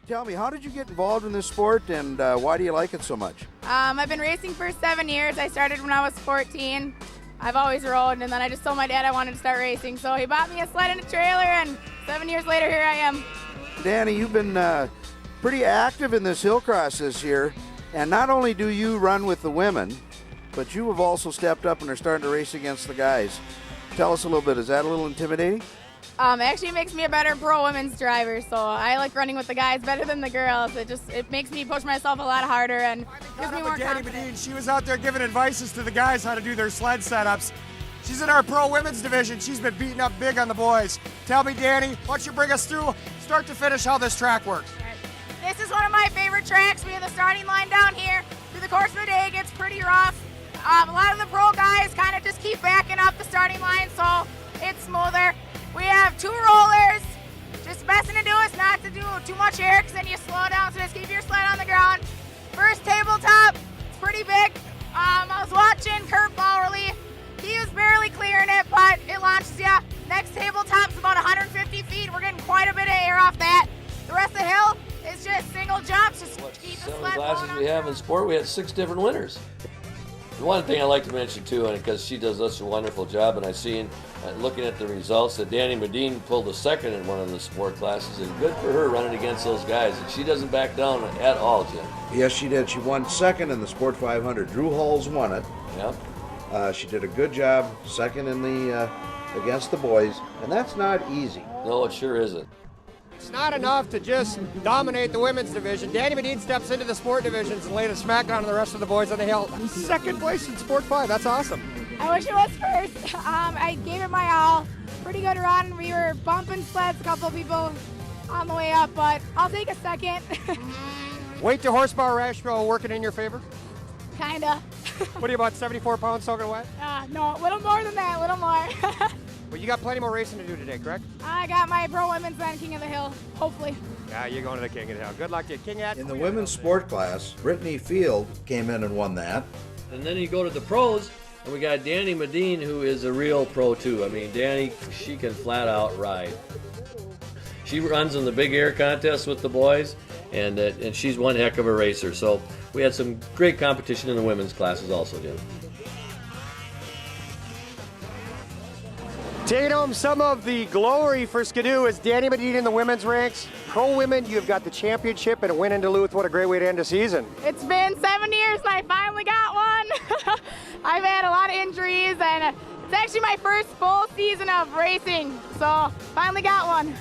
Tell me, how did you get involved in this sport, and why do you like it so much? I've been racing for 7 years. I started when I was 14. I've always rode, and then I just told my dad I wanted to start racing. So he bought me a sled and a trailer, and 7 years later, here I am. Dani, you've been pretty active in this hill cross this year, and not only do you run with the women, but you have also stepped up and are starting to race against the guys. Tell us a little bit. Is that a little intimidating? Actually, it makes me a better pro women's driver, so I like running with the guys better than the girls. It makes me push myself a lot harder and gives me more Dani confidence. Medin. She was out there giving advices to the guys how to do their sled setups. She's in our pro women's division. She's been beating up big on the boys. Tell me, Dani, why don't you bring us through, start to finish, how this track works? This is one of my favorite tracks. We have the starting line down here. Through the course of the day, it gets pretty rough. A lot of the pro guys kind of just keep backing up the starting line, so it's smoother. We have 2 rollers. Just the best thing to do is not to do too much air, because then you slow down, so just keep your sled on the ground. First tabletop, it's pretty big. I was watching Kurt Bowerly. He was barely clearing it, but it launches you. Next tabletop's about 150 feet. We're getting quite a bit of air off that. The rest of the hill is just single jumps. Just keep the sled classes going we on have in sport, we had 6 different winners. The one thing I like to mention too, and because she does such a wonderful job, and I've seen, looking at the results, that Dani Medin pulled the second in one of the sport classes, and good for her running against those guys. And she doesn't back down at all, Jim. Yes, she did. She won second in the Sport 500. Drew Halls won it. Yep. She did a good job, second in the against the boys, and that's not easy. No, it sure isn't. It's not enough to just dominate the women's division. Dani Medin steps into the sport divisions and laid a smackdown on the rest of the boys on the hill. Second place in Sport 5, that's awesome. I wish it was first. I gave it my all. Pretty good run. We were bumping sleds, a couple of people on the way up, but I'll take a second. Weight to horsepower ratio working in your favor? Kinda. What are you, about 74 pounds soaking wet? No, a little more than that, a little more. Well, you got plenty more racing to do today, correct? I got my pro women's on King of the Hill, hopefully. Yeah, you're going to the King of the Hill. Good luck to you, King Ed. In the women's sport class, Brittany Field came in and won that. And then you go to the pros, and we got Dani Medin, who is a real pro too. I mean, Dani, she can flat out ride. She runs in the big air contest with the boys, and she's one heck of a racer. So we had some great competition in the women's classes also, Jim. Taking home some of the glory for Skidoo is Dani Medin in the women's ranks. Pro women, you've got the championship and a win in Duluth. What a great way to end the season. It's been 7 years and I finally got one. I've had a lot of injuries and it's actually my first full season of racing, so finally got one.